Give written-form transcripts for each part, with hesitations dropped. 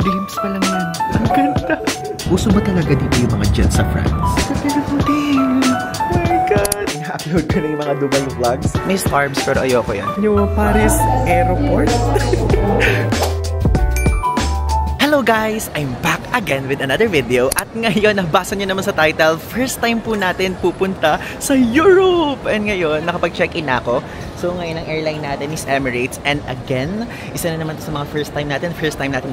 glimpse pa lang yan. Ang ganda. Uso ba talaga dito yung mga jet sa France? Oh my God. Ina-upload ko na yung mga Dubai vlogs. May Starbs pero ayoko yan. Yung Paris Airport. Hello guys! I'm back again with another video at ngayon, nabasa nyo naman sa title, first time po natin pupunta sa Europe! And ngayon, nakapag-check-in ako. So ngayon, ang airline natin is Emirates and again, isa na naman to sa mga first time natin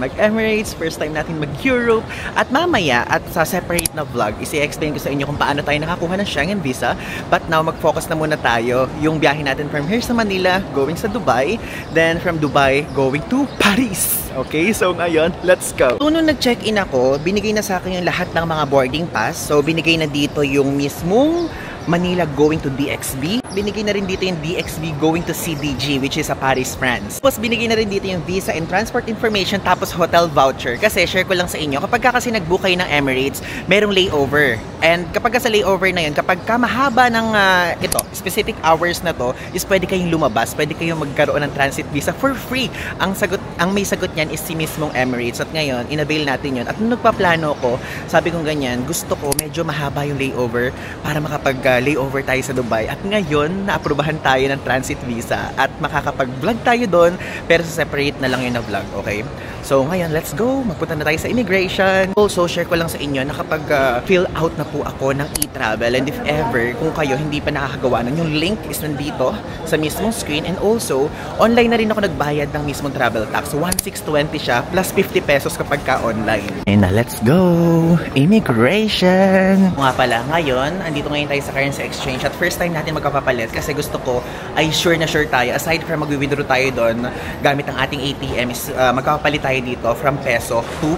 mag-Emirates, first time natin mag-Europe at mamaya at sa separate na vlog, isi-explain ko sa inyo kung paano tayo nakakuha ng Schengen visa. But now, mag-focus na muna tayo yung biyahe natin from here sa Manila, going sa Dubai, then from Dubai, going to Paris. Okay, so ngayon, let's go. So, nung nag-check-in ako, binigay na sa akin yung lahat ng mga boarding pass. So, binigay na dito yung mismong Manila going to DXB. Binigay na rin dito yung DXB going to CDG, which is sa Paris, France. Tapos binigay na rin dito yung visa and transport information, tapos hotel voucher. Kasi share ko lang sa inyo, kapag kasi nag-book kayo ng Emirates, merong layover. And kapag sa layover na yun, kapag mahaba ng ito, specific hours na to, is pwede kayong lumabas, pwede kayong magkaroon ng transit visa for free. Ang may sagot niyan is si mismong Emirates. At ngayon, inavail natin yun. At nung nagpaplano ko, sabi kong ganyan, gusto ko medyo mahaba yung layover para makapag-layover tayo sa Dubai. At ngayon, naaprubahan tayo ng transit visa at makakapag-vlog tayo doon, pero sa separate na lang yun na vlog, okay? So ngayon, let's go! Magpunta na tayo sa immigration. Also, share ko lang sa inyo na kapag fill out na po ako ng e-travel, and if ever, kung kayo hindi pa nakakagawa nun, yung link is nandito sa mismong screen. And also, online na rin ako nagbayad ng mismong travel tax. 1,620 siya, plus 50 pesos kapag ka-online. And let's go! Immigration! Nga pala, ngayon, andito ngayon tayo sa currency exchange at first time natin magkapapalit kasi gusto ko ay sure na sure tayo. Aside from mag-withdraw tayo doon gamit ang ating ATM is magkapapalit tayo dito from peso to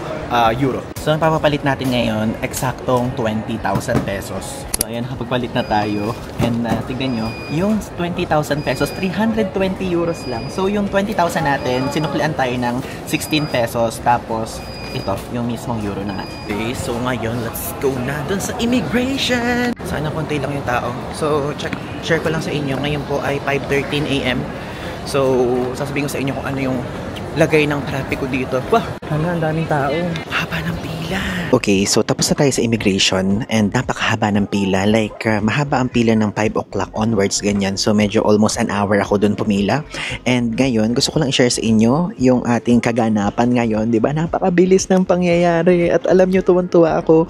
euro. So, ang papapalit natin ngayon, eksaktong 20,000 pesos. So, ayan, nakapagpalit na tayo. And tignan nyo, yung 20,000 pesos, 320 euros lang. So, yung 20,000 natin, sinuklian tayo ng 16 pesos. Tapos, ito, yung mismong euro na nga. Okay, so ngayon, let's go na dun sa immigration! Sana konti lang yung tao. So, share ko lang sa inyo. Ngayon po ay 5:13 AM. So, sasabihin ko sa inyo kung ano yung lagay ng traffic ko dito. Wah! Hala, ang daming tao. Haba ng pila. Okay, so tapos na tayo sa immigration and napakahaba ng pila. Like, mahaba ang pila ng 5 o'clock onwards, ganyan. So, medyo almost an hour ako dun pumila. And ngayon, gusto ko lang i-share sa inyo yung ating kaganapan ngayon. Diba? Napakabilis ng pangyayari. At alam nyo, tuwan-tuwa ako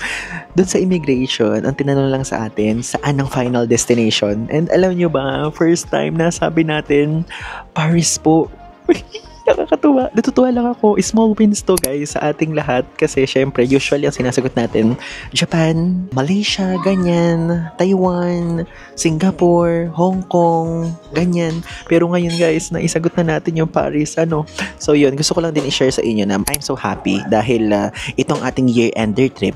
dun sa immigration. Ang tinanong lang sa atin, saan ang final destination? And alam nyo ba, first time na sabi natin, Paris po. Nakakatuwa. Natutuwa lang ako. Small wins to guys sa ating lahat. Kasi syempre, usually ang sinasagot natin, Japan, Malaysia, ganyan, Taiwan, Singapore, Hong Kong, ganyan. Pero ngayon guys, naisagot na natin yung Paris. So yun, gusto ko lang din i-share sa inyo na I'm so happy dahil itong ating year-ender trip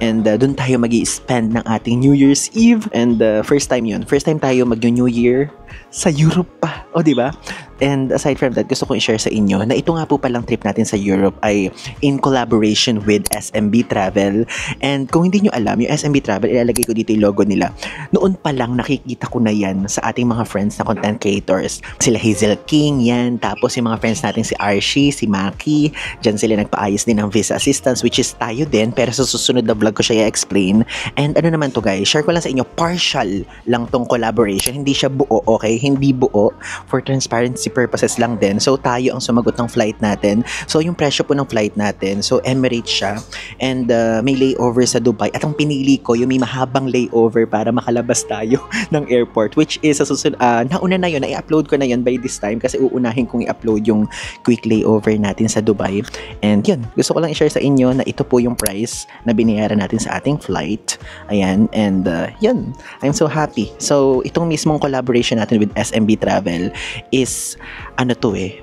and dun tayo magi-spend ng ating New Year's Eve and first time yun. First time tayo mag-New Year sa Europe pa. O diba? And aside from that, gusto ko i-share sa inyo na ito nga po palang trip natin sa Europe ay in collaboration with SMB Travel. And kung hindi nyo alam, yung SMB Travel, ilalagay ko dito yung logo nila. Noon pa lang nakikita ko na yan sa ating mga friends na content creators. Sila Hazel King, yan. Tapos yung mga friends natin si Archie, si Maki. Diyan sila nagpaayos din ng visa assistance, which is tayo din. Pero sa susunod na vlog ko siya i-explain. And ano naman to guys, share ko lang sa inyo, partial lang tong collaboration. Hindi siya buo, okay? Hindi buo. For transparency purposes lang din. So, tayo ang sumagot ng flight natin. So, yung presyo po ng flight natin, so, Emirates siya. And may layover sa Dubai. At ang pinili ko, yung may mahabang layover para makalabas tayo ng airport. Which is, nauna na yun, i-upload ko na yun by this time kasi uunahin kong i-upload yung quick layover natin sa Dubai. And yun, gusto ko lang i-share sa inyo na ito po yung price na binayaran natin sa ating flight. Ayan. And yun, I'm so happy. So, itong mismong collaboration natin with SMB Travel is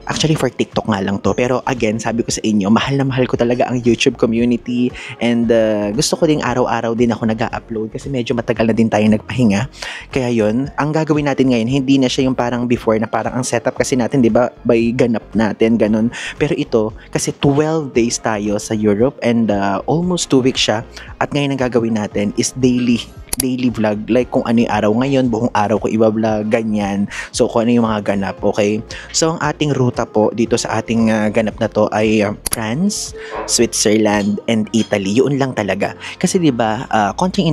actually for TikTok nga lang to, pero again, sabi ko sa inyo, mahal na mahal ko talaga ang YouTube community and gusto ko ding araw-araw din ako nag-upload kasi medyo matagal na din tayo nagpahinga. Kaya yun, ang gagawin natin ngayon, hindi na siya yung parang before na parang ang setup kasi natin, di ba, by ganap natin, ganun. Pero ito, kasi 12 days tayo sa Europe and almost 2 weeks siya at ngayon ang gagawin natin is daily daily vlog, like kung ano yung araw ngayon, buong araw ko i-vlog, ganyan. So kung ano yung mga ganap, okay? So ang ating ruta po dito sa ating ganap na to ay France, Switzerland, and Italy. Yun lang talaga. Kasi diba, konting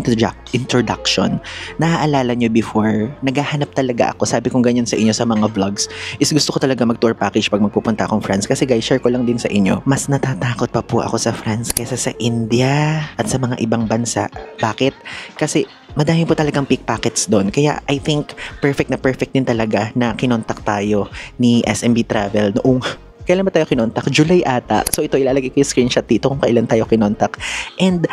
introduction. Naaalala nyo before, naghahanap talaga ako, sabi kong ganyan sa inyo sa mga vlogs, is gusto ko talaga mag-tour package pag magpupunta akong France. Kasi guys, share ko lang din sa inyo, mas natatakot pa po ako sa France kaysa sa India at sa mga ibang bansa. Bakit? Kasi madami po talagang pickpockets doon. Kaya I think perfect din talaga na kinontak tayo ni SMB Travel noong kailan ba tayo kinontak? July ata. So ito ilalagay ko yung screenshot dito kung kailan tayo kinontak. And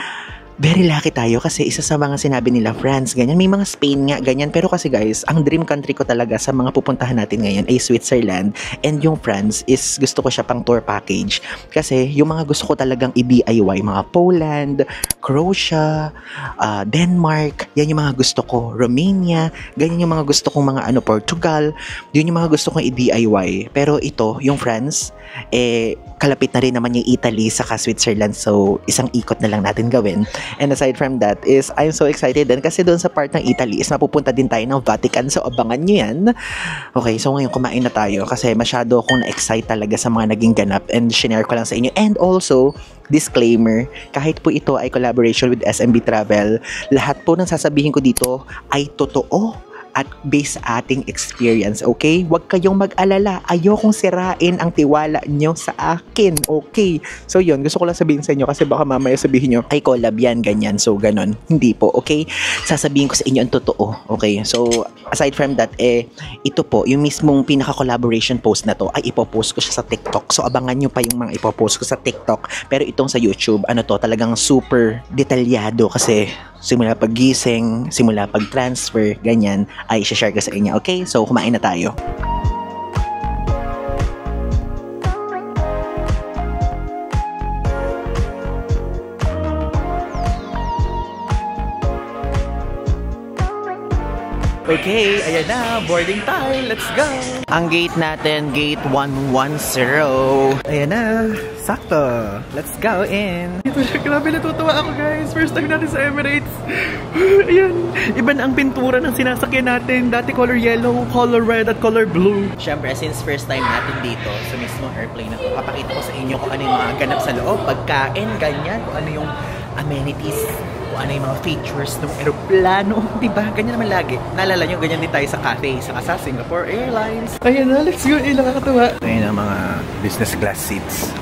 very lucky tayo kasi isa sa mga sinabi nila France, ganyan. May mga Spain nga, ganyan. Pero kasi guys, ang dream country ko talaga sa mga pupuntahan natin ngayon ay Switzerland. And yung France is gusto ko siya pang tour package. Kasi yung mga gusto ko talagang i-DIY, mga Poland, Croatia, Denmark, yan yung mga gusto ko. Romania, ganyan yung mga gusto kong mga Portugal, yun yung mga gusto kong i-DIY. Pero ito, yung France, kalapit na rin naman yung Italy saka Switzerland. So, isang ikot na lang natin gawin. And aside from that is, I'm so excited din kasi doon sa part ng Italy is mapupunta din tayo ng Vatican. So, abangan nyo yan. Okay, so ngayon kumain na tayo kasi masyado akong na-excite talaga sa mga naging ganap and shinare ko lang sa inyo. And also, disclaimer, kahit po ito ay collaboration with SMB Travel, lahat po ng sasabihin ko dito ay totoo at based sa ating experience, okay? Huwag kayong mag-alala. Ayokong sirain ang tiwala nyo sa akin, okay? So yun, gusto ko lang sabihin sa inyo kasi baka mamaya sabihin nyo, ay collab yan, ganyan. So ganon. Hindi po, okay? Sasabihin ko sa inyo ang totoo, okay? So aside from that, ito po, yung mismong pinaka-collaboration post na to, ay ipopost ko siya sa TikTok. So abangan nyo pa yung mga ipopost ko sa TikTok. Pero itong sa YouTube, talagang super detalyado kasi simula paggising, simula pag-transfer, ganyan, ay share ko sa inyo. Okay? So, kumain na tayo. Okay, ayan na, boarding time. Let's go! Ang gate natin, gate 110. Ayan na, sakto. Let's go in. Ito siya, grabe natutuwa ako guys. First time natin sa Emirates. Ayan, iba na ang pintura ng sinasakyan natin. Dati color yellow, color red, at color blue. Siyempre, since first time natin dito sa mismong airplane na to, papakita ko sa inyo kung ano yung mga ganap sa loob, pagkain, ganyan, kung ano yung amenities, kung ano yung mga features ng aeroplano, diba? Ganyan naman lagi. Naalala nyo, ganyan din tayo sa cafe, sa Singapore Airlines. Ayan na, let's go. Nakakatawa. Ayan ang mga business class seats.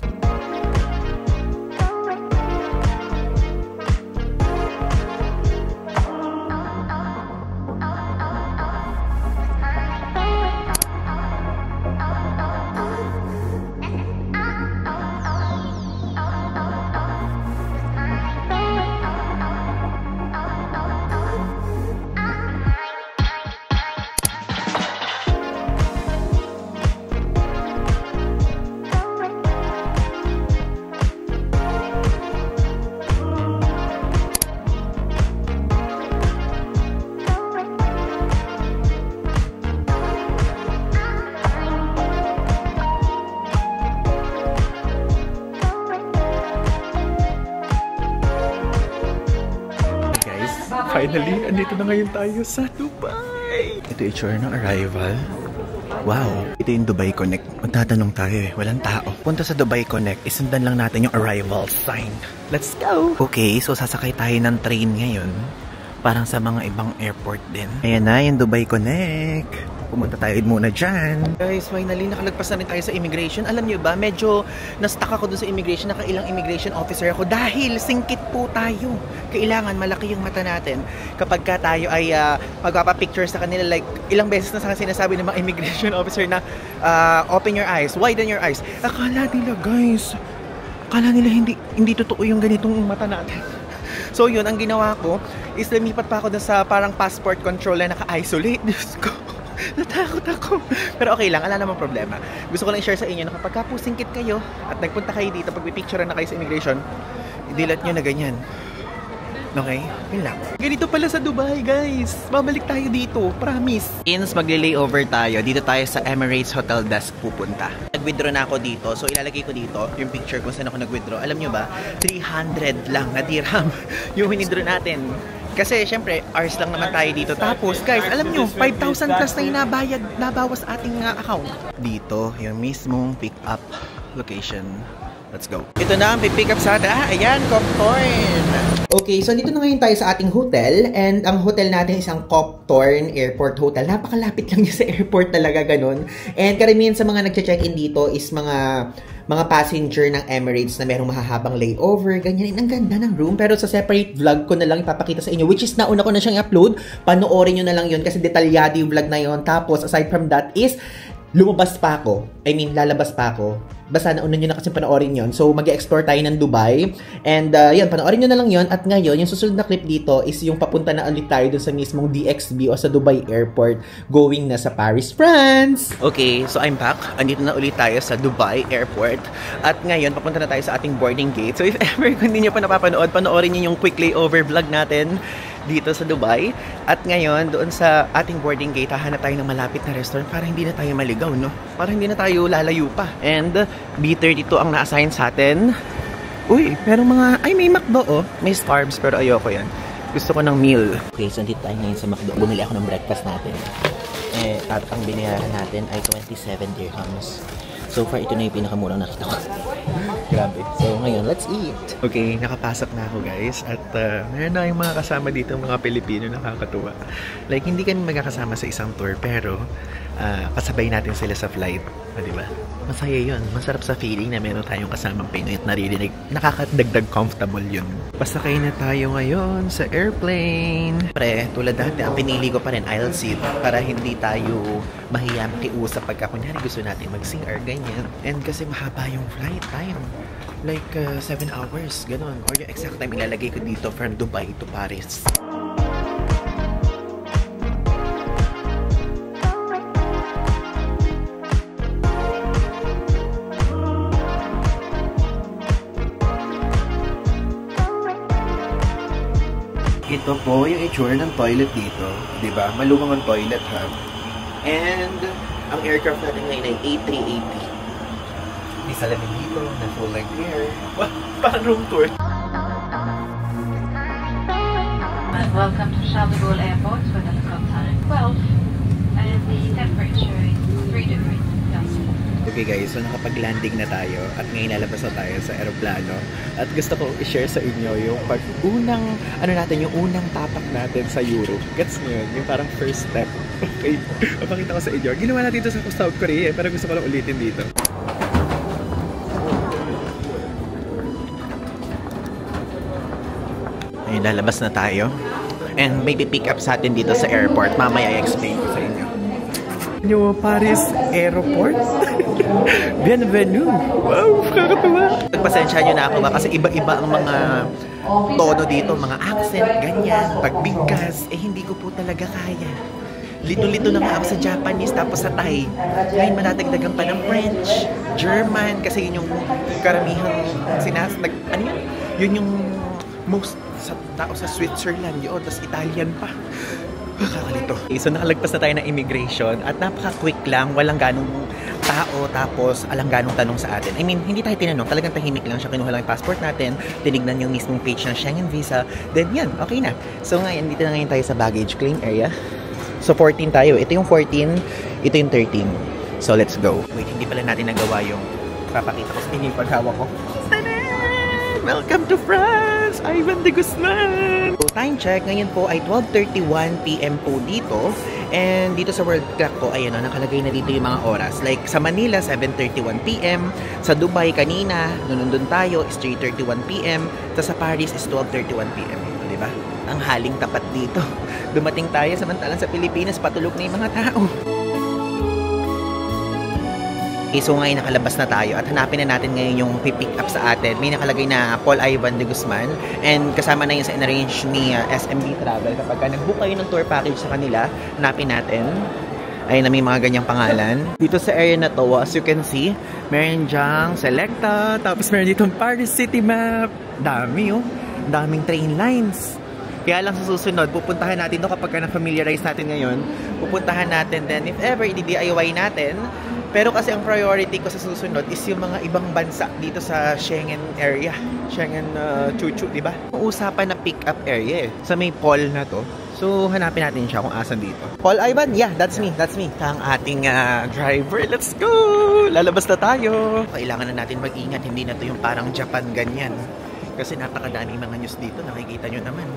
Finally, andito na ngayon tayo sa Dubai. Ito yung itsura ng arrival. Wow. Ito yung Dubai Connect. Magtatanong tayo walang tao. Punta sa Dubai Connect, isundan lang natin yung arrival sign. Let's go! Okay, so sasakay tayo ng train ngayon. Parang sa mga ibang airport din. Ayan na, yung Dubai Connect. Pumunta tayo muna dyan. Guys, finally, nakalagpas na rin tayo sa immigration. Alam nyo ba, medyo na-stuck ako dun sa immigration. Nakailang immigration officer ako dahil singkit po tayo. Kailangan malaki yung mata natin. Kapag ka tayo ay magpapapicture sa kanila, like ilang beses na sinasabi ng mga immigration officer na open your eyes, widen your eyes. Akala nila, guys, hindi totoo yung ganitong mata natin. So yun, ang ginawa ko is lumipat pa ako dun sa parang passport control na naka-isolate. Diyos ko. Natakot ako. Pero okay lang, wala namang problema. Gusto ko lang i-share sa inyo na kapag kapusingkit kayo at nagpunta kayo dito, pag pipicture na kayo sa immigration, idilat nyo na ganyan. Okay? Yun lang. Ganito pala sa Dubai, guys. Babalik tayo dito. Promise. Since magle-layover tayo, dito tayo sa Emirates Hotel Desk pupunta. Nag-withdraw na ako dito. So, ilalagay ko dito yung picture kung saan ako nag-withdraw. Alam nyo ba? 300 lang na dirham yung winidraw natin. Kasi syempre, hours lang naman tayo dito. Tapos guys, alam nyo, 5,000 plus na inabayad, nabawas ating account. Dito, yung mismong pick up location. Let's go. Ito na ang pick up sa atin. Ayan, Copthorne. Okay, so dito na ngayon tayo sa ating hotel. And ang hotel natin is ang Copthorne Airport Hotel. Napakalapit lang niya sa airport talaga, ganun. And karamihan sa mga nagche-check-in dito is mga passenger ng Emirates na merong mahahabang layover, ganyan. Ang ganda ng room. Pero sa separate vlog ko na lang ipapakita sa inyo, which is nauna ko na siyang i-upload. Panoorin nyo na lang yun kasi detalyado yung vlog na yun. Tapos, aside from that is, lumabas pa ako. Lalabas pa ako. Basta nauna nyo na kasi panoorin yon. So, mag-explore tayo ng Dubai. And, yun, panoorin nyo na lang yon. At ngayon, yung susunod na clip dito is yung papunta na ulit tayo dun sa mismong DXB o sa Dubai Airport going na sa Paris, France. Okay, so I'm back. Andito na ulit tayo sa Dubai Airport. At ngayon, papunta na tayo sa ating boarding gate. So, if ever kung hindi nyo pa napapanood, panoorin nyo yung quick layover vlog natin dito sa Dubai. At ngayon, doon sa ating boarding gate, hahanap tayo ng malapit na restaurant para hindi na tayo maligaw, no? Para hindi na tayo lalayo pa. And B32 ang na-assign sa atin. Uy, pero may McDo, oh. May Starbucks, pero ayoko yan. Gusto ko ng meal. Okay, so dito tayo ngayon sa McDo. Bumili ako ng breakfast natin. At ang binayaran natin ay 27 dirhams. So far, ito na yung pinakamurang nakita ko. Grabe. So, ngayon, let's eat. Okay, nakapasok na ako, guys. At meron na yung mga kasama dito, mga Pilipino, nakakatuwa. Like, hindi kami magkakasama sa isang tour, pero kasabay natin sila sa flight. Diba? Masaya yun. Masarap sa feeling na meron tayong kasamang Pinoy at naririnig. Nakakadagdag comfortable yun. Pasakay na tayo ngayon sa airplane. Pre, tulad dati, ang pinili ko pa rin aisle seat para hindi tayo mahiya makiusap pagka kunyari gusto natin mag-CR, ganyan. And kasi mahaba yung flight time. Like 7 hours, ganon. Or yung exact time ilalagay ko dito from Dubai to Paris. Ito po yung itsura ng toilet dito. Diba? Malumang ang toilet, ha? And ang aircraft natin ngayon ay A380. May salamin dito na full length air. Parang room tour. And welcome to Charles de Gaulle Airport for the time 12. And the temperature is 3 degrees Celsius. Okay guys, so nakapag-landing na tayo at ngayon lalabas na tayo sa aeroplano at gusto ko i-share sa inyo yung yung unang tapak natin sa Europe. Gets nyo yun? Yung parang first step. Okay, mapakita ko sa inyo. Ginawa natin ito sa South Korea pero gusto ko lang ulitin dito. Ayun, lalabas na tayo. And may pick up sa atin dito sa airport. Mamaya i-explain ko sa inyo. Yung Paris Airport. Bienvenue! Wow, kakatuwa! Pagpasensya nyo na ako ba kasi iba-iba ang mga tono dito, mga accent, ganyan, pagbigkas, hindi ko po talaga kaya. Lito-lito na nga ako sa Japanese tapos sa Thai. Ngayon manatagdagan pa ng French, German, kasi yun yung karamihang yun yung most sa tao sa Switzerland yun, tapos Italian pa. Kakalito. So nakalagpas na tayo ng immigration at napaka-quick lang, walang ganong tao, tapos alang ganong tanong sa atin. I mean, hindi tayo tinanong, talagang tahimik lang siya, kinuha lang yung passport natin, tinignan yung mismong page ng Schengen Visa, then yan, okay na. So ngayon, dito na ngayon tayo sa baggage claim area. So 14 tayo, ito yung 14, ito yung 13. So let's go. Wait, hindi pala natin nagawa yung papakita ko sa inyo yung paghawak ko. Welcome to France! Ivan de Guzman! So, time check, ngayon po ay 12:31 PM po dito. And dito sa world clock ko, ayun o, nakalagay na dito yung mga oras. Like sa Manila, 7:31 PM. Sa Dubai kanina, nandun tayo, is 3:31 PM. Sa Paris is 12:31 PM. Diba? Ang haling tapat dito. Dumating tayo, samantalang sa Pilipinas, patulog na yung mga tao. Okay, so ngayon nakalabas na tayo at hanapin na natin ngayon yung pick up sa atin. May nakalagay na Paul Ivan de Guzman and kasama na yun sa in-arrange ni SMB Travel. Kapag nag-book kayo ng tour package sa kanila, hanapin natin. Ayun na may mga ganyang pangalan. Dito sa area na to, as you can see, meron dyang Selecta, tapos meron ditong Paris City Map. Dami oh, daming train lines. Kaya lang sa susunod, pupuntahan natin doon kapag na-familiarize natin ngayon. Pupuntahan natin then if ever i-DIY natin, Pero kasi ang priority ko sa susunod is yung mga ibang bansa dito sa Schengen area. Schengen chuchu, di ba? Usapan na pick-up area eh. Sa may Paul na to. So, hanapin natin siya kung asan dito. Paul Ivan? Yeah, that's me. That's me. Ang ating driver. Let's go! Lalabas na tayo. Kailangan na natin mag-ingat. Hindi na to yung parang Japan ganyan. Kasi napakadaming mga news dito. Nakikita nyo naman.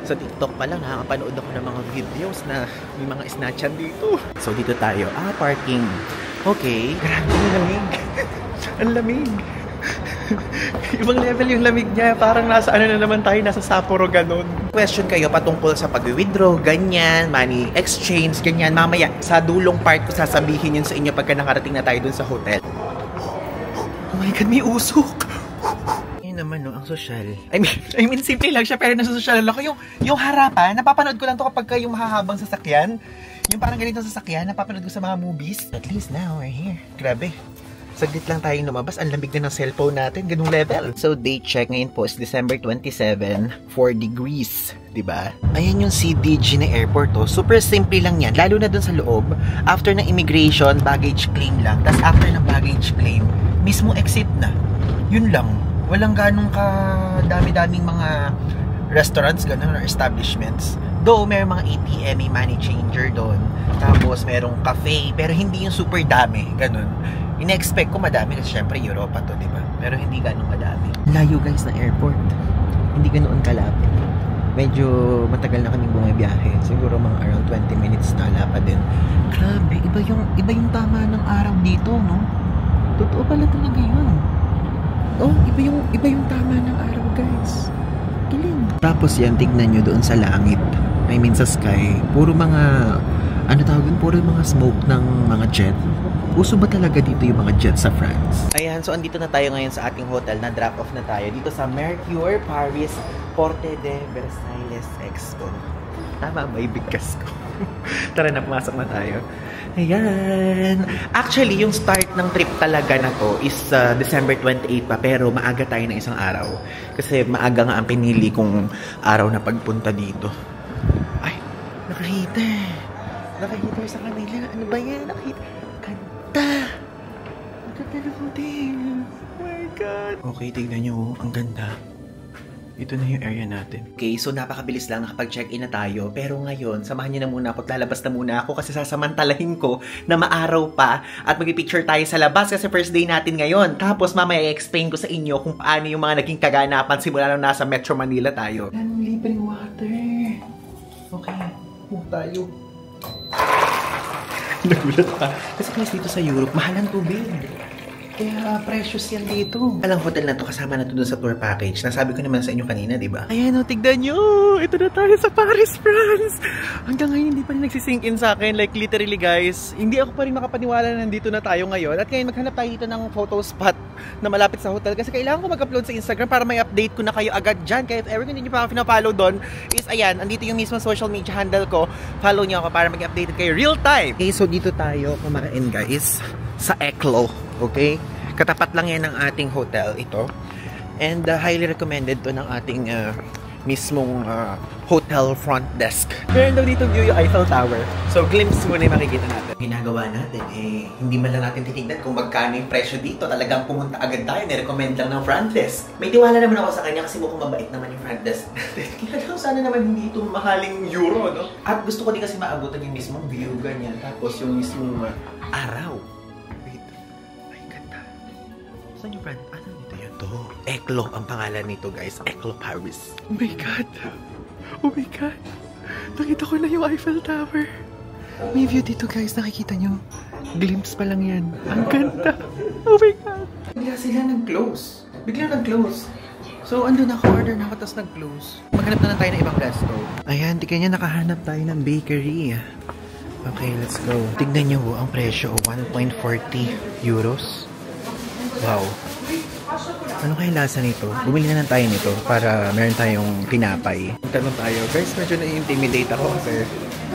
Sa TikTok pa lang, nakakapanood ako ng mga videos na may mga snatchan dito. So, dito tayo. Parking. Okay. Grabe yung lamig. Ang lamig. Ibang level yung lamig niya. Parang nasa ano na naman tayo, nasa Sapporo ganon. Question kayo patungkol sa pag-withdraw, ganyan, money exchange, ganyan. Mamaya, sa dulong part ko sasabihin yun sa inyo pagka nakarating na tayo dun sa hotel. Oh my God, may usok! Yun naman, no, ang social. I mean, simple lang siya, pero nasa social ako. Yung harapan, napapanood ko lang to kapag yung mahahabang sasakyan. Yung parang ganitong sasakyan, napapanood ko sa mga movies. At least now, we're here. Grabe. Saglit lang tayong lumabas. Ang lamig na ng cellphone natin. Ganung level. So, date check ngayon po is December 27, 4 degrees. Diba? Ayan yung CDG na airport, oh. Super simple lang yan. Lalo na dun sa loob. After ng immigration, baggage claim lang. Tapos after ng baggage claim, mismo exit na. Yun lang. Walang ganong dami-daming mga restaurants, ganun, or establishments. Though, may mga ATM, may money changer doon. Tapos, merong cafe. Pero hindi yung super dami. Ganun. Ina-expect ko madami kasi syempre Europa to, di ba? Pero hindi ganun madami. Layo guys na airport. Hindi ganoon kalapit. Medyo matagal na kaming bumibiyahe. Siguro mga around 20 minutes na pa din. Grabe, iba yung tama ng araw dito, no? Totoo pala talaga yun. Oh, iba yung tama ng araw, guys. Galing. Tapos yan, tignan nyo doon sa langit. I mean sa sky. Puro mga, ano tawag yun? Puro mga smoke ng mga jet. Uso ba talaga dito yung mga jet sa France? Ayan, so andito na tayo ngayon sa ating hotel. Na-drop off na tayo dito sa Mercure Paris Porte de Versailles Expo. Tama, may bigkas ko. Tara na, pumasok na tayo. Ayan. Actually, yung start ng trip talaga na to is December 28 pa. Pero maaga tayo ng isang araw. Kasi maaga nga ang pinili kong araw na pagpunta dito. Ay, nakahita. Nakahita sa kanila. Ano ba yan? Nakahita. Ang ganda ng hotel. Oh my God. Okay, tignan nyo. Ang ganda. Ito na yung area natin. Okay, so napakabilis lang nakapag-check-in na tayo. Pero ngayon, samahan nyo na muna ako. Lalabas na muna ako kasi sasamantalahin ko na maaraw pa at mag-picture tayo sa labas kasi first day natin ngayon. Tapos mamaya i-explain ko sa inyo kung paano yung mga naging kaganapan simula nung nasa Metro Manila tayo. Anong libreng water? Okay, move tayo. Nagulat pa. Kasi guys, dito sa Europe, mahal ang tubig. Kaya precious yan dito. Alang hotel na to, kasama na to dun sa tour package. Nasabi ko naman sa inyo kanina, di ba? Ayan o, tignan nyo! Ito na tayo sa Paris, France! Hanggang ngayon, hindi pa rin nagsisink in sa akin. Like, literally guys, hindi ako pa rin makapaniwala na nandito na tayo ngayon. At ngayon, maghanap tayo dito ng photo spot na malapit sa hotel. Kasi kailangan ko mag-upload sa Instagram para may update ko na kayo agad dyan. Kaya if ever hindi nyo pa ako pinapollow doon, is ayan, andito yung mismo social media handle ko. Follow nyo ako para mag-update kayo real time. Okay, so dito tayo kumain guys sa Eklo. Okay? Katapat lang yan ng ating hotel ito. And highly recommended to ng ating mismong hotel front desk. Meron daw dito view yung Eiffel Tower. So glimpse muna yung makikita natin. Ginagawa natin, hindi man lang natin titignan kung magkano yung presyo dito. Talagang pumunta agad tayo. Nirecommend lang ng front desk. May tiwala naman ako sa kanya kasi mukhang mabait naman yung front desk natin. Kaya sana naman hindi ito mahaling euro, no? At gusto ko din kasi maabutan yung mismong view, ganyan. Tapos yung mismong araw. Saan yung brand? Ano nito yan? To. Eklo ang pangalan nito guys. Eklo Paris. Oh my God. Oh my God. Nakita ko na yung Eiffel Tower. May view dito guys. Nakikita nyo. Glimpse pa lang yan. Ang ganda. Oh my God. Bigla sila nag-close. Bigla nag-close. So, andun ako. Order na ako. Tapos nag-close. Maghanap na lang tayo ng ibang resto. Ayan. Tignan nyo. Nakahanap tayo ng bakery. Okay, let's go. Tignan nyo ang presyo. 1.40 euros. Wow. Ano kaya lasa nito? Bumili na lang tayo nito para meron tayong tinapay. Tanong tayo. Guys, medyo na-intimidate ako kasi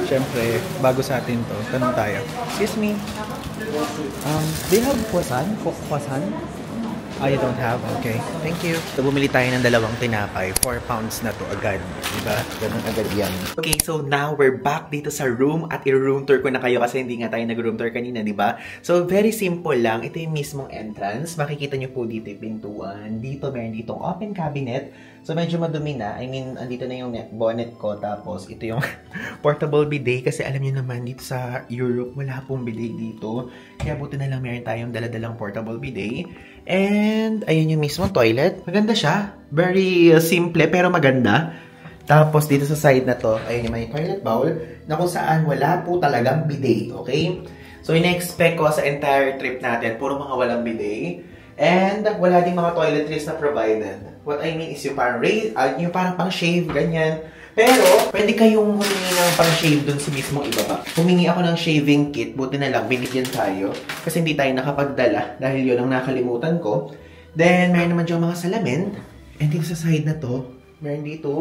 syempre, bago sa atin to. Tanong tayo. Excuse me. Do you have croissant? Croissant? Oh, you don't have? Okay. Thank you. So, bumili tayo ng dalawang tinapay. 4 pounds na to agad. Diba? Ganun agad yan. Okay, so now we're back dito sa room at i-room tour ko na kayo kasi hindi nga tayo nag-room tour kanina, diba? So, very simple lang. Ito yung mismong entrance. Makikita nyo po dito yung pintuan. Dito, meron ditong open cabinet. So, medyo madumi na. I mean, andito na yung bonnet ko. Tapos, ito yung portable bidet. Kasi alam nyo naman, dito sa Europe, wala pong bidet dito. Kaya buti na lang meron tayong daladalang portable bidet. And, ayun yung mismo toilet. Maganda siya. Very simple, pero maganda. Tapos, dito sa side na to, ayun yung may toilet bowl na kung saan wala po talagang bidet. Okay? So, in-expect ko sa entire trip natin, puro mga walang bidet. And, wala ding mga toiletries na provided. What I mean is yung parang pang-shave, ganyan. Pero, pwede kayong humingi ng pang-shave dun sa mismong ibaba. Humingi ako ng shaving kit, buti na lang, binigyan tayo. Kasi hindi tayo nakapagdala dahil yun ang nakalimutan ko. Then, meron naman dyan mga salamin. And dito sa side na to, meron dito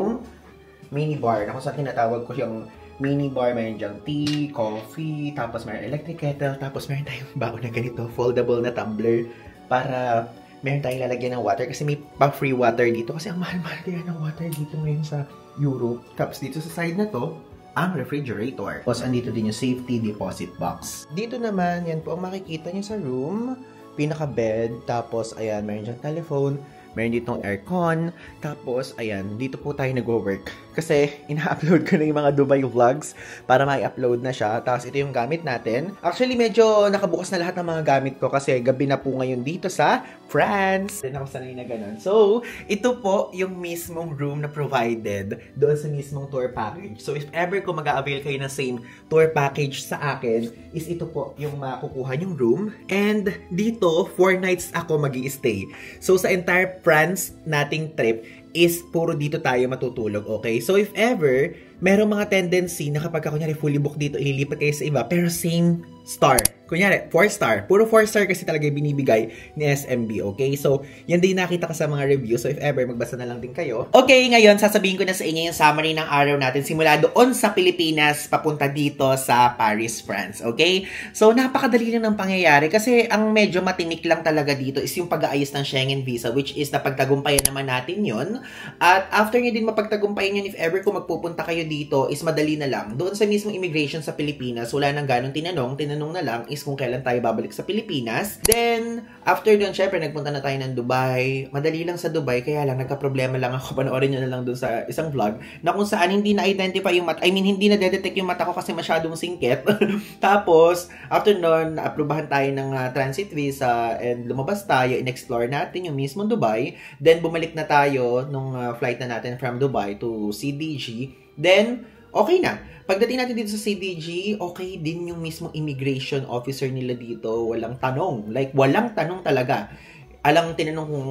mini bar. Na kung saan tinatawag ko yung mini bar, meron dyan tea, coffee, tapos meron electric kettle, tapos meron tayong baon na ganito, foldable na tumbler para meron tayong lalagyan ng water kasi may pa-free water dito kasi ang mahal-mahal kaya ng water dito ngayon sa Europe. Tapos dito sa side na to, ang refrigerator. Tapos andito din yung safety deposit box. Dito naman, yan po ang makikita nyo sa room. Pinaka-bed. Tapos, ayan, meron dyan telephone. Meron ditong aircon. Tapos, ayan, dito po tayo nag-work. Kasi, ina-upload ko na yung mga Dubai vlogs para ma-upload na siya. Tapos, ito yung gamit natin. Actually, medyo nakabukas na lahat ng mga gamit ko kasi gabi na po ngayon dito sa France. Then, ako sanay na ganun. So, ito po yung mismong room na provided doon sa mismong tour package. So, if ever ko mag-a-avail kayo ng same tour package sa akin, is ito po yung makukuha yung room. And, dito, 4 nights ako mag-i-stay. So, sa entire France nating trip is puro dito tayo matutulog, okay? So, if ever, merong mga tendency na kapag kunyari fully booked dito, ililipat kayo sa iba, pero same star. Kunyari, 4-star. Puro 4-star kasi talaga binibigay ni SMB, okay? So, yan din nakita ko sa mga review. So, if ever, magbasa na lang din kayo. Okay, ngayon, sasabihin ko na sa inyo yung summary ng araw natin simula doon sa Pilipinas, papunta dito sa Paris, France, okay? So, napakadali lang ng pangyayari kasi ang medyo matinik lang talaga dito is yung pag-aayos ng Schengen visa, which is napagtagumpayan naman natin yun. At after nyo din mapagtagumpayan yun, if ever kung magpupunta kayo dito, is madali na lang. Doon sa mismong immigration sa Pilipinas, wala nang ganong tinanong na lang is kung kailan tayo babalik sa Pilipinas. Then, after doon, syempre, nagpunta na tayo ng Dubai. Madali lang sa Dubai, kaya lang, nagka-problema lang ako. Panoorin nyo na lang doon sa isang vlog na kung saan hindi na-identify yung mata. I mean, hindi na-detect yung mata ko kasi masyadong singkit. Tapos, after noon, na-aprobahan tayo ng transit visa and lumabas tayo, in-explore natin yung mismong Dubai. Then, bumalik na tayo nung flight na natin from Dubai to CDG. Then, okay na. Pagdating natin dito sa CDG, okay din yung mismong immigration officer nila dito. Walang tanong. Like, walang tanong talaga. Alang tinanong kung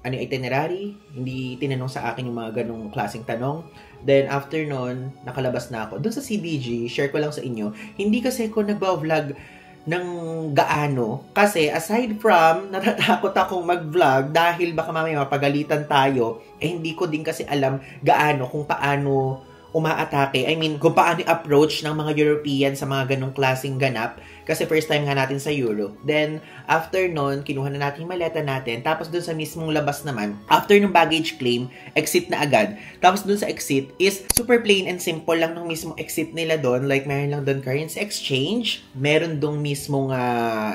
ano yung itinerary, hindi tinanong sa akin yung mga ganong klaseng tanong. Then, after nun, nakalabas na ako. Doon sa CDG, share ko lang sa inyo, hindi kasi ako nagba-vlog ng gaano. Kasi, aside from, natatakot akong mag-vlog dahil baka mamaya mapagalitan tayo, hindi ko din kasi alam gaano, kung paano umaatake. I mean, kung paano approach ng mga European sa mga ganong klaseng ganap. Kasi first time nga natin sa Europe. Then, after nun, kinuha na natin yung maleta natin. Tapos dun sa mismong labas naman, after ng baggage claim, exit na agad. Tapos dun sa exit is super plain and simple lang ng mismong exit nila dun. Like, meron lang dun currency exchange, meron dun mismong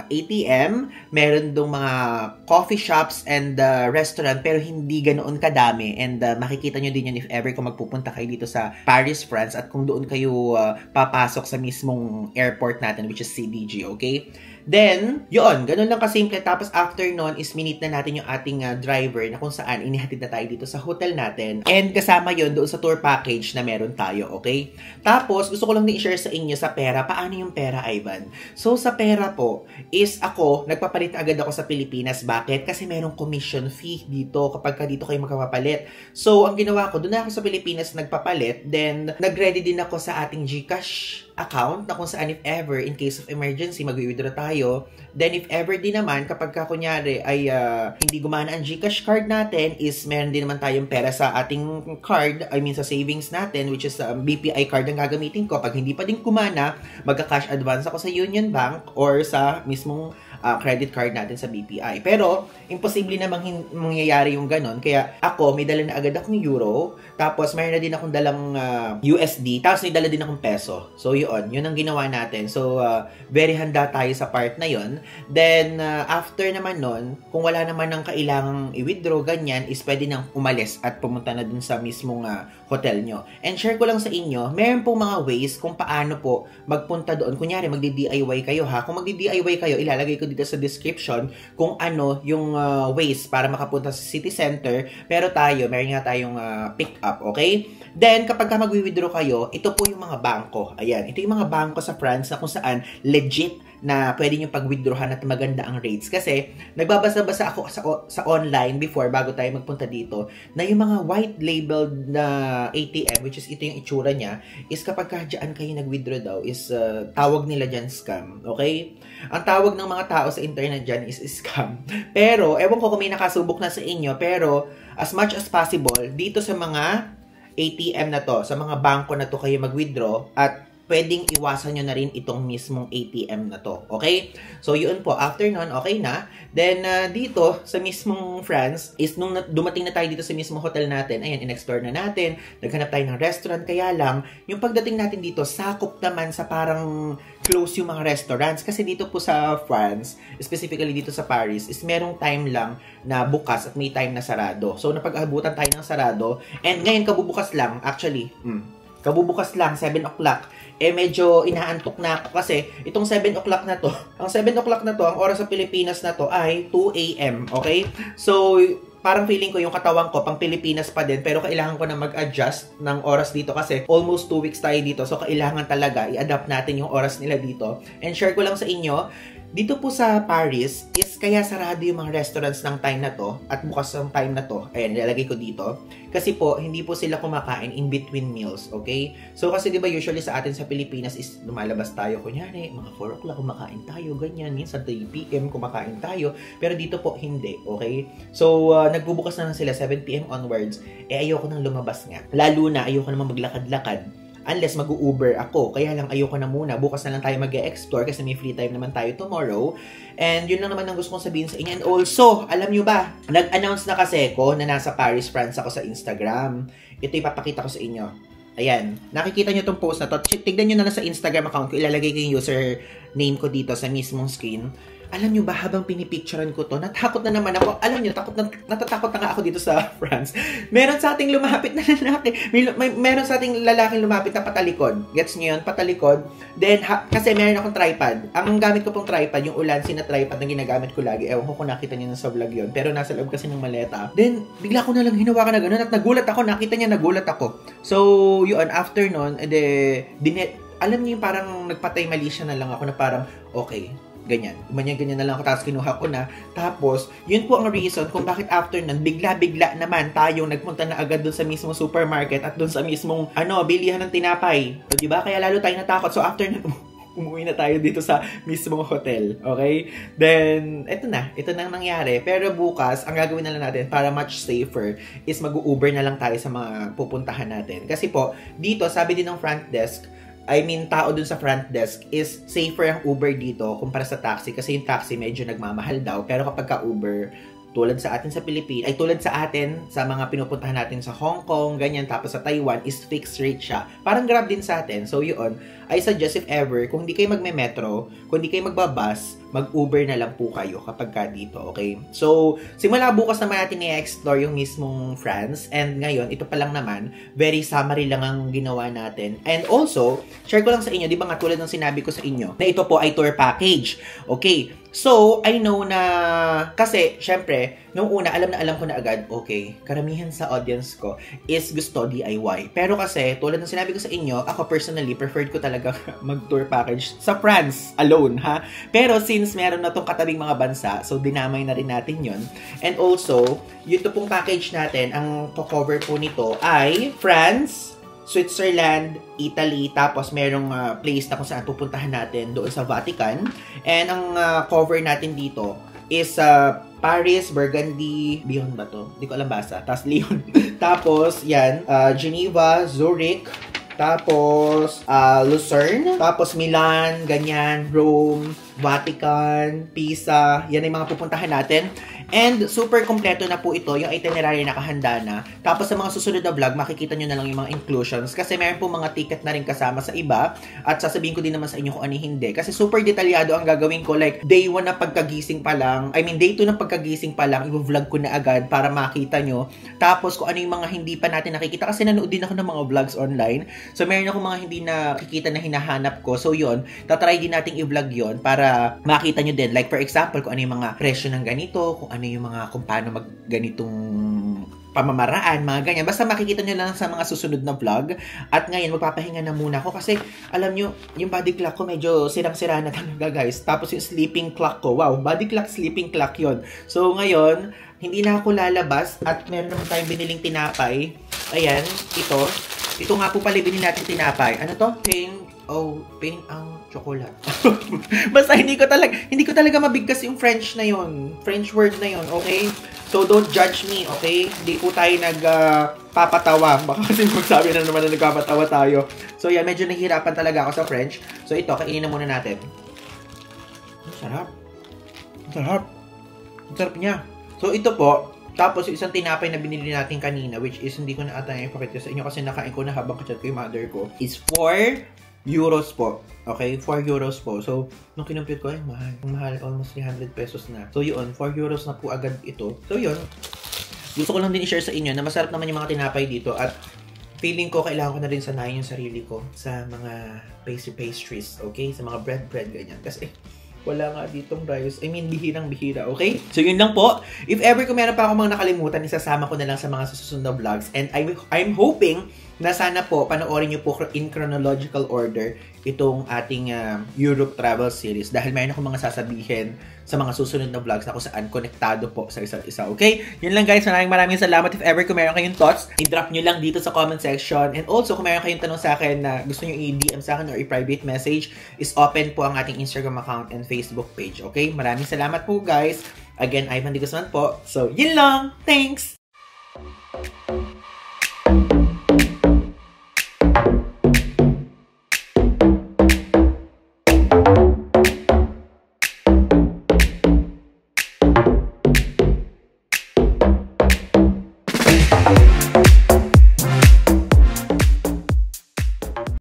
ATM, meron dun mga coffee shops and restaurant, pero hindi ganoon kadami. And makikita nyo din yun if ever kung magpupunta kayo dito sa Paris, France, at kung doon kayo papasok sa mismong airport natin, which is CDG, okay? Then, yun, ganun lang kasimple. Tapos after nun is minute na natin yung ating driver na kung saan inihatid na tayo dito sa hotel natin. And kasama yun doon sa tour package na meron tayo, okay? Tapos, gusto ko lang din i-share sa inyo sa pera. Paano yung pera, Ivan? So, sa pera po, is ako, nagpapalit agad ako sa Pilipinas. Bakit? Kasi merong commission fee dito kapag ka dito kayo magpapalit. So, ang ginawa ko, doon na ako sa Pilipinas nagpapalit. Then, nag-ready din ako sa ating GCash account na kung saan if ever, in case of emergency, mag-withdraw tayo. Then, if ever din naman, kapag ka kunyari ay hindi gumana ang GCash card natin, is meron din naman tayong pera sa ating card, I mean sa savings natin, which is BPI card ang gagamitin ko. Pag hindi pa din kumana, magka-cash advance ako sa Union Bank or sa mismong credit card natin sa BPI. Pero, imposible namang mangyayari yung ganon. Kaya ako, may dala na agad akong euro. Tapos, mayroon na din akong dalang USD. Tapos, may dala din akong peso. So, yun ang ginawa natin. So, very handa tayo sa part na yun. Then, after naman nun, kung wala naman ng kailangang i-withdraw, ganyan, is pwede nang umalis at pumunta na dun sa mismong hotel nyo. And share ko lang sa inyo, meron pong mga ways kung paano po magpunta doon. Kunyari, magdi-DIY kayo ha. Kung magdi-DIY kayo, ilalagay ko dito sa description kung ano yung ways para makapunta sa city center. Pero tayo, meron nga tayong pick up, okay? Then, kapag ka mag-withdraw kayo, ito po yung mga bangko. Ayan, ito yung mga bangko sa France na kung saan legit na pwede nyo pag-withdrawhan at maganda ang rates. Kasi, nagbabasa-basa ako sa online before, bago tayo magpunta dito, na yung mga white labeled na ATM, which is ito yung itsura niya, is kapag dyan kayo nag-withdraw daw, is tawag nila dyan scam. Okay? Ang tawag ng mga tao sa internet dyan is scam. Pero, ewan ko kung may nakasubok na sa inyo, pero as much as possible, dito sa mga ATM na to, sa mga bangko na to kayo mag-withdraw at pwedeng iwasan nyo na rin itong mismong ATM na to. Okay? So, yun po. After nun, okay na. Then, dito, sa mismong France, is nung dumating na tayo dito sa mismong hotel natin, ayan, in-explore na natin, naghanap tayo ng restaurant, kaya lang, yung pagdating natin dito, sakop naman sa parang close yung mga restaurants. Kasi dito po sa France, specifically dito sa Paris, is merong time lang na bukas at may time na sarado. So, napag-abutan tayo ng sarado, and ngayon, kabubukas lang, actually, kabubukas lang, 7 o'clock, medyo inaantok na ako kasi itong 7 o'clock na to, ang 7 o'clock na to, ang oras sa Pilipinas na to ay 2 a.m. Okay? So, parang feeling ko yung katawan ko pang Pilipinas pa din, pero kailangan ko na mag-adjust ng oras dito kasi almost 2 weeks tayo dito. So, kailangan talaga i-adapt natin yung oras nila dito. And share ko lang sa inyo, dito po sa Paris, is kaya sarado yung mga restaurants ng time na to at bukas ng time na to. Ayan, nilalagay ko dito. Kasi po, hindi po sila kumakain in between meals, okay? So, kasi diba usually sa atin sa Pilipinas is lumalabas tayo, kunyari, mga 4 o'clock kumakain tayo, ganyan. Minsan 3 p.m. kumakain tayo. Pero dito po, hindi, okay? So, nagbubukas na lang sila 7 p.m. onwards. Ayoko nang lumabas nga. Lalo na, ayoko naman maglakad-lakad. Unless mag-Uber ako. Kaya lang ayoko na muna. Bukas na lang tayo mag-e-explore kasi may free time naman tayo tomorrow. And yun lang naman ang gusto kong sabihin sa inyo. And also, alam nyo ba, nag-announce na kasi ko na nasa Paris, France ako sa Instagram. Ito ipapakita ko sa inyo. Ayan. Nakikita nyo tong post na to. Tignan nyo na lang sa Instagram account ko. Ilalagay ko yung username ko dito sa mismong screen. Alam nyo ba, habang pinipicturean ko to, natakot na naman ako. Alam nyo, natatakot na nga ako dito sa France. Meron sa ating lumapit na lalaki. Meron sa ating lalaking lumapit na patalikod. Gets nyo yun? Patalikod. Then, kasi meron akong tripod. Ang gamit ko pong tripod, yung Ulanzi na tripod na ginagamit ko lagi. Ewan ko kung nakita nyo na sa vlog yun. Pero nasa loob kasi ng maleta. Then, bigla ko na lang hinawakan na gano'n at nagulat ako. Nakita niya, nagulat ako. So, yun, after nun, alam niyo yung parang nagpatay mali siya na lang ako na parang, okay, ganyan. Ganyan na lang ako, tapos kinuha ko na. Tapos, yun po ang reason kung bakit after nun, bigla-bigla naman tayong nagpunta na agad dun sa mismong supermarket at dun sa mismong, bilihan ng tinapay. So, diba? Kaya lalo tayo natakot. So, after nun, umuwi na tayo dito sa mismong hotel. Okay? Then, ito na ang nangyari. Pero bukas, ang gagawin na lang natin para much safer is mag-Uber na lang tayo sa mga pupuntahan natin. Kasi po, dito, sabi din ng front desk, tao dun sa front desk is safer ang Uber dito kumpara sa taxi kasi yung taxi medyo nagmamahal daw. Pero kapag ka Uber, tulad sa atin sa Pilipinas, tulad sa atin sa mga pinupuntahan natin sa Hong Kong, ganyan, tapos sa Taiwan, is fixed rate siya. Parang Grab din sa atin. So yun, I suggest if ever, kung hindi kayo magme-metro, kung hindi kayo magbabus, mag-Uber na lang po kayo kapag ka dito, okay? So, simula bukas naman natin i-explore yung mismong France. And ngayon, ito pa lang naman, very summary lang ang ginawa natin. And also, share ko lang sa inyo, di ba nga tulad ng sinabi ko sa inyo, na ito po ay tour package. Okay, so, I know na, kasi, syempre, nung una, alam ko na agad, okay, karamihan sa audience ko is gusto DIY. Pero kasi, tulad ng sinabi ko sa inyo, ako personally, preferred ko talaga mag-tour package sa France alone, ha? Pero since meron na tong katabing mga bansa, so dinamay na rin natin yun. And also, yun pong package natin, ang cover po nito ay France, Switzerland, Italy, tapos merong place na kung saan pupuntahan natin doon sa Vatican. And ang cover natin dito is Paris, Burgundy, Lyon ba to? Hindi ko alam basa. Tapos Lyon. Tapos, yan, Geneva, Zurich, Tapos, Lucerne. Tapos, Milan, ganyan, Rome, Vatican, Pisa. Yan ay mga pupuntahan natin. And super kompleto na po ito, yung itinerary nakahanda na. Tapos sa mga susunod na vlog, makikita nyo na lang yung mga inclusions. Kasi meron po mga ticket na rin kasama sa iba. At sasabihin ko din naman sa inyo kung ano hindi. Kasi super detalyado ang gagawin ko. Like, day 1 na pagkagising pa lang. I mean, day 2 na pagkagising pa lang, i-vlog ko na agad para makita nyo. Tapos kung ano yung mga hindi pa natin nakikita. Kasi nanood din ako ng mga vlogs online. So meron ako mga hindi nakikita na hinahanap ko. So yun, tatry din nating i-vlog yun para makita nyo din. Like for example, kung ano yung mga presyo ng ganito, kung ano yung mga kung paano ganitong pamamaraan, mga ganyan. Basta makikita nyo lang sa mga susunod na vlog. At ngayon, magpapahinga na muna ako kasi alam nyo, yung body clock ko medyo sirang-sira na talaga guys. Tapos yung sleeping clock ko, wow, body clock, sleeping clock yon. So ngayon, hindi na ako lalabas at meron naman tayong biniling tinapay. Ayan, ito. Ito nga po pala binili natin tinapay. Ano to? Pain ang chocolate. Basta hindi ko talaga mabigkas yung French na yon. French word na yon, okay? So don't judge me, okay? Hindi po tayo nagpapatawa. Baka kasi magsabi na naman na nagpapatawa tayo. So yan, medyo nahihirapan talaga ako sa French. So ito, kainin na muna natin. Ang sarap. Ang sarap. Ang sarap niya. So ito po, tapos yung isang tinapay na binili natin kanina, which is hindi ko na ata ipakita sa inyo kasi nakain ko na habang kachat ko yung mother ko, is 4 euros po. Okay? 4 euros po. So, nung kinumpute ko, ay mahal. Mahal, almost 300 pesos na. So, yun. 4 euros na po agad ito. So, yun. Gusto ko lang din i-share sa inyo na masarap naman yung mga tinapay dito at feeling ko, kailangan ko na rin sanayin yung sarili ko sa mga pastries. Okay? Sa mga bread, ganyan. Kasi, wala nga ditong rice. I mean, bihirang-bihira, okay? So, yun lang po. If ever kung meron pa akong mga nakalimutan, isasama ko na lang sa mga susunod na vlogs. And I'm hoping na sana po, panoorin nyo po in chronological order itong ating Europe travel series. Dahil mayroon akong mga sasabihin sa mga susunod na vlogs na kung saan konektado po sa isa't isa, okay? Yun lang guys, maraming salamat. If ever kung meron kayong thoughts, i-drop nyo lang dito sa comment section. And also, kung meron kayong tanong sa akin na gusto nyo i-DM sa akin or i-private message, is open po ang ating Instagram account and Facebook page, okay? Maraming salamat po guys. Again, Ivan De Guzman po. So, yun lang. Thanks!